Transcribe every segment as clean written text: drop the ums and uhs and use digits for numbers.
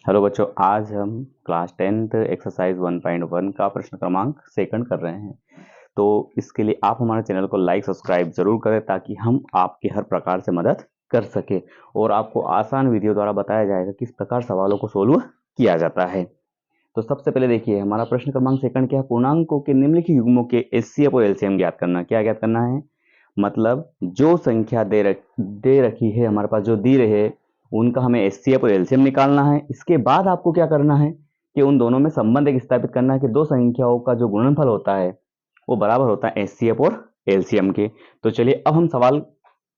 Hello बच्चों, आज हम क्लास 10th एक्सरसाइज 1.1 का प्रश्न क्रमांक सेकंड कर रहे हैं। तो इसके लिए आप हमारे चैनल को लाइक सब्सक्राइब जरूर करें ताकि हम आपकी हर प्रकार से मदद कर सके और आपको आसान वीडियो द्वारा बताया जाएगा किस प्रकार सवालों को सोल्व किया जाता है। तो सबसे पहले देखिए, हमारा प्रश्न क्रमांक सेकंड क्या है? पूर्णांकों के निम्नलिखित युग्मों के एचसीएफ और एलसीएम ज्ञात करना। क्या ज्ञात करना है? मतलब जो संख्या दे रखी है, हमारे पास जो दी रहे उनका हमें एचसीएफ और एलसीएम निकालना है। इसके बाद आपको क्या करना है कि उन दोनों में संबंध एक स्थापित करना है कि दो संख्याओं का जो गुणनफल होता है वो बराबर होता है एचसीएफ और एलसीएम के। तो चलिए अब हम सवाल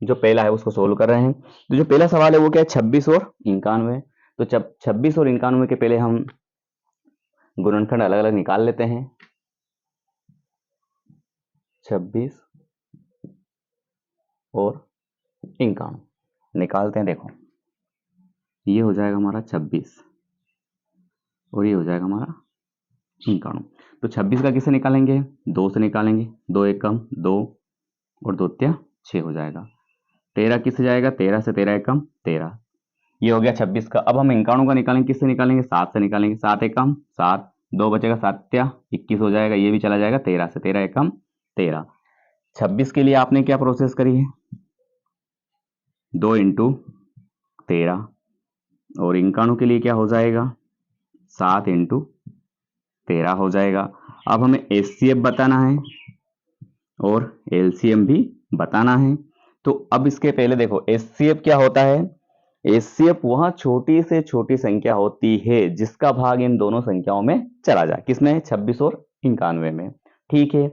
जो पहला है उसको सोल्व कर रहे हैं। तो जो पहला सवाल है वो क्या है? 26 और 91। तो 26 और 91 के पहले हम गुणनखंड अलग अलग निकाल लेते हैं। 26 और 91 निकालते हैं। देखो, ये हो जाएगा हमारा 26 और ये हो जाएगा हमारा 91। तो 26 का किससे निकालेंगे? 2 से निकालेंगे। 2 एक कम 2 और 2 तिया 6 हो जाएगा। 13 किससे जाएगा? 13 से 13 एक कम 13। ये हो गया 26 का। अब हम 91 का निकालेंगे। किससे निकालेंगे? 7 से निकालेंगे। 7 एक कम 7, 2 बचेगा 7 तिया 21 हो जाएगा। ये भी चला जाएगा। 13 से 13 एक कम 13। 26 के लिए आपने क्या प्रोसेस करी है? 2 इंटू 13। और 91 के लिए क्या हो जाएगा? 7 इंटू 13 हो जाएगा। अब हमें एचसीएफ बताना है और एलसीएम भी बताना है। तो अब इसके पहले देखो, एचसीएफ क्या होता है? एचसीएफ वह छोटी से छोटी संख्या होती है जिसका भाग इन दोनों संख्याओं में चला जाए। किसमें? 26 और 91 में। ठीक है,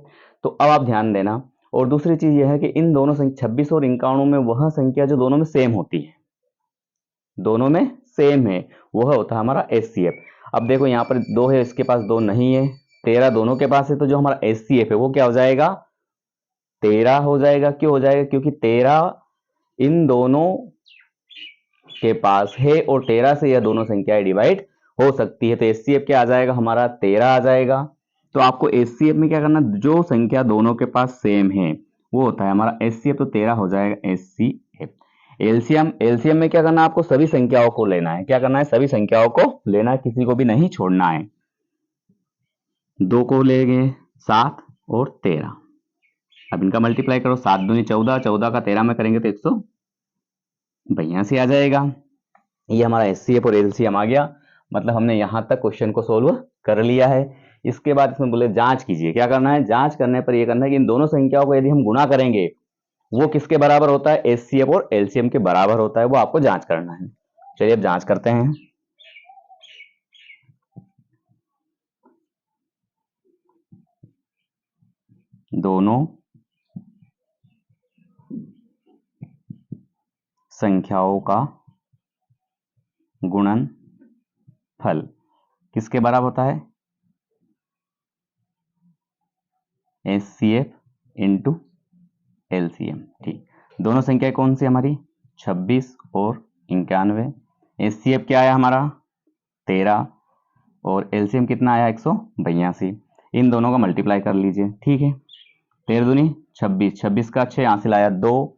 तो अब आप ध्यान देना। और दूसरी चीज यह है कि इन दोनों 26 और 91 में वह संख्या जो दोनों में सेम होती है, दोनों में सेम है, वह होता है हमारा एचसीएफ। अब देखो, यहाँ पर 2 है, इसके पास 2 नहीं है। 13 दोनों के पास है, तो जो हमारा एचसीएफ है वो क्या हो जाएगा? 13 हो जाएगा। क्यों हो जाएगा? क्योंकि 13 इन दोनों के पास है और 13 से यह दोनों संख्याएं डिवाइड हो सकती है। तो एचसीएफ क्या आ जाएगा? हमारा 13 आ जाएगा। तो आपको एचसीएफ में क्या करना? जो संख्या दोनों के पास सेम है वो होता है हमारा एचसीएफ। तो 13 हो जाएगा एचसीएफ। एलसीएम, एलसीएम में क्या करना है? आपको सभी संख्याओं को लेना है। क्या करना है? सभी संख्याओं को लेना है, किसी को भी नहीं छोड़ना है। 2 को लेंगे 7 और 13। अब इनका मल्टीप्लाई करो। 7 दूनी 14, 14 का 13 में करेंगे तो 182 आ जाएगा। ये हमारा एचसीएफ और एलसीएम आ गया। मतलब हमने यहां तक क्वेश्चन को सोल्व कर लिया है। इसके बाद इसमें बोले जांच कीजिए। क्या करना है? जांच करने पर यह करना है कि इन दोनों संख्याओं को यदि हम गुणा करेंगे वो किसके बराबर होता है? एचसीएफ और एलसीएम के बराबर होता है। वो आपको जांच करना है। चलिए अब जांच करते हैं। दोनों संख्याओं का गुणनफल किसके बराबर होता है? HCF into LCM. ठीक, दोनों संख्या कौन सी हमारी? 26 और 91। एचसीएफ क्या आया हमारा? 13 और एलसीएम कितना आया? 182। इन दोनों का मल्टीप्लाई कर लीजिए। ठीक है, 13 दूनी 26, 26 का 6 हासिल आया 2।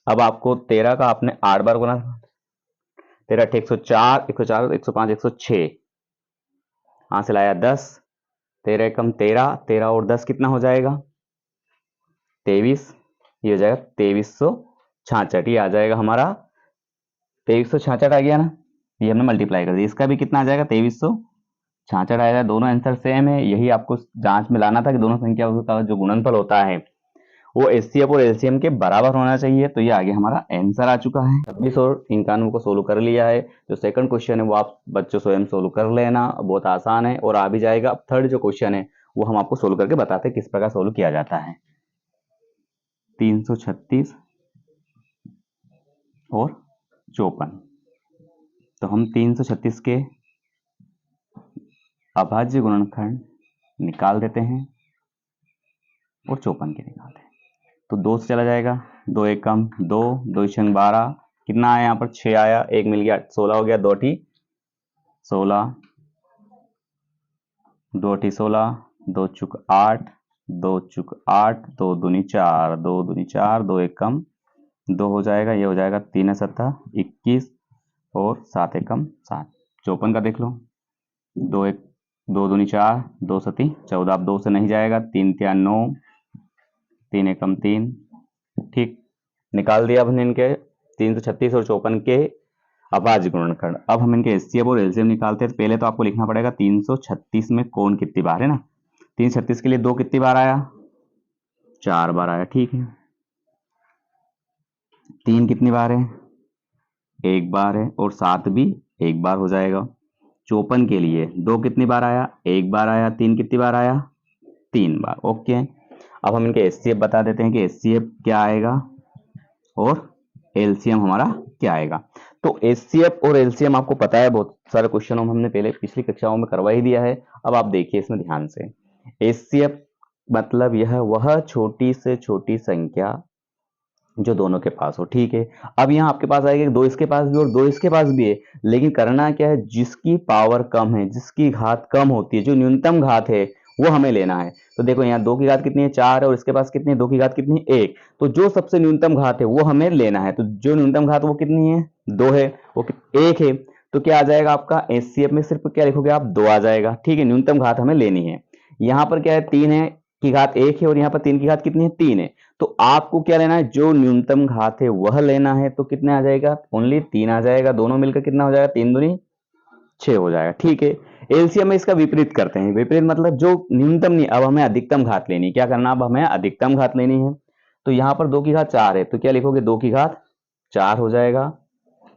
अब आपको 13 का आपने 8 बार गुना, 13 104, 104, 105, 106 हासिल आया 10। 13 कम 13, 13 और 10 कितना हो जाएगा? 23। ये हो जाएगा 2366। ये आ जाएगा हमारा 2366 आ गया ना। ये हमने मल्टीप्लाई कर दिया। इसका भी कितना आ जाएगा? 2366 आएगा। दोनों आंसर सेम है। यही आपको जांच में लाना था कि दोनों संख्याओं का जो गुणनफल होता है वो एचसीएफ और एलसीएम के बराबर होना चाहिए। तो ये आगे हमारा आंसर आ चुका है। 26 और 91 को सोल्व कर लिया है। जो सेकंड क्वेश्चन है वो आप बच्चों स्वयं सोल्व कर लेना, बहुत आसान है और आ भी जाएगा। अब थर्ड जो क्वेश्चन है वो हम आपको सोल्व करके बताते हैं किस प्रकार सोल्व किया जाता है। 336 और 54। तो हम 336 के अभाज्य गुणनखंड निकाल देते हैं और 54 के निकालते हैं। तो 2 से चला जाएगा। 2 एक कम 2, 2 छंग 12, कितना आया? यहाँ पर 6 आया, 1 मिल गया 16 हो गया। 2 टी 16, 2 टी 16, 2 चुक 8, 2 चुक 8, 2 दूनी 4, 2 दूनी 4, 2 एक कम 2 हो जाएगा। ये हो जाएगा 3 7 21 और 7 एक कम 7। 54 का देख लो, 2 1 2 दूनी 4, 2 सती 14, अब 2 से नहीं जाएगा, 3 3 9, 3 एकम 3, ठीक, निकाल दिया हमने इनके 336 और 54 के अभाज्य गुणनखंड। अब हम इनके एचसीएफ और एलसीएम निकालते हैं। पहले तो आपको लिखना पड़ेगा 336 में कौन कितनी बार है ना, 336 के लिए 2 कितनी बार आया, 4 बार आया, ठीक है। 3 कितनी बार है, 1 बार है, और 7 भी 1 बार हो जाएगा। 54 के लिए 2 कितनी बार आया, 1 बार आया, 3 कितनी बार आया, 3 बार, ओके। अब हम इनके एचसीएफ बता देते हैं कि एचसीएफ क्या आएगा और एलसीएम हमारा क्या आएगा। तो एचसीएफ और एलसीएम आपको पता है, बहुत सारे क्वेश्चनों में हमने पहले पिछली कक्षाओं में करवा ही दिया है। अब आप देखिए इसमें ध्यान से, एचसीएफ मतलब यह वह छोटी से छोटी संख्या जो दोनों के पास हो, ठीक है। अब यहाँ आपके पास आएगा 2 इसके पास भी और 2 इसके पास भी है, लेकिन करना क्या है, जिसकी पावर कम है, जिसकी घात कम होती है, जो न्यूनतम घात है वो हमें लेना है। तो देखो यहाँ 2 की घात कितनी है, 4 है, और इसके पास कितनी है, 2 की घात कितनी है, 1। तो जो सबसे न्यूनतम घात है वो हमें लेना है। तो जो न्यूनतम घात वो कितनी है, 2 है, वो 1 है। तो क्या आ जाएगा आपका एचसीएफ में, सिर्फ क्या लिखोगे आप, 2 आ जाएगा, ठीक है। न्यूनतम घात हमें लेनी है। यहाँ पर क्या है, 3 है की घात 1 है, और यहाँ पर 3 की घात कितनी है, 3 है। तो आपको क्या लेना है, जो न्यूनतम घात है वह लेना है। तो कितने आ जाएगा, ओनली 3 आ जाएगा। दोनों मिलकर कितना हो जाएगा, 3 दूनी 6 हो जाएगा, ठीक है। एलसीएम में इसका विपरीत करते हैं। विपरीत मतलब जो न्यूनतम नहीं, अब हमें अधिकतम घात लेनी। क्या करना, अब हमें अधिकतम घात लेनी है। तो यहाँ पर 2 की घात 4 है, तो क्या लिखोगे, 2 की घात 4 हो जाएगा।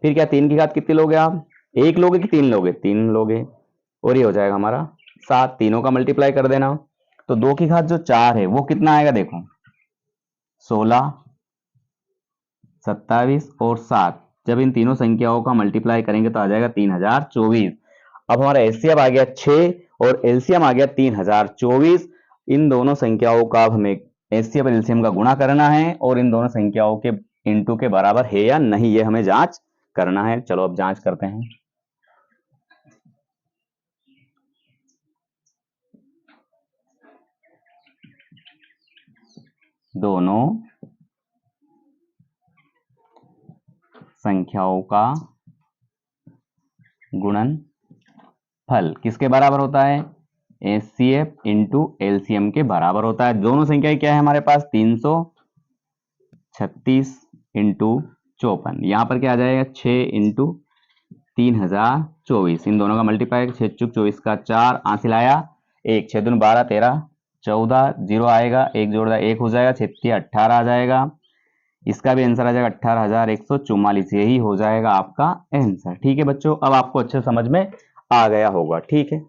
फिर क्या, 3 की घात कितनी लोगे आप, 1 लोगे कि 3 लोगे, 3 लोगे, और ये हो जाएगा हमारा 7। तीनों का मल्टीप्लाई कर देना। तो 2 की घात जो 4 है वो कितना आएगा, देखो 16, 27 और 7। जब इन तीनों संख्याओं का मल्टीप्लाई करेंगे तो आ जाएगा 3024। अब हमारा एचसीएफ आ गया 6 और एलसीएम आ गया 3024। इन दोनों संख्याओं का अब हमें एचसीएफ और एलसीएम का गुणा करना है, और इन दोनों संख्याओं के इनटू के बराबर है या नहीं, ये हमें जांच करना है। चलो अब जांच करते हैं। दोनों संख्याओं का गुणनफल किसके बराबर होता है, एचसीएफ इंटू एलसीएम के बराबर होता है। दोनों संख्याएं क्या है हमारे पास, 336 इंटू 54। यहां पर क्या आ जाएगा, 6 इंटू 3024। इन दोनों का मल्टीप्लाई, 6 चुक 24 का 4, आंसिल आया 1, 6 दूनी 12, 13 14, 0 आएगा, 1 जोड़ दिया 1 हो जाएगा, 6 18 आ जाएगा। इसका भी आंसर आ जाएगा 18,144। यही हो जाएगा आपका आंसर, ठीक है बच्चों। अब आपको अच्छे समझ में आ गया होगा, ठीक है।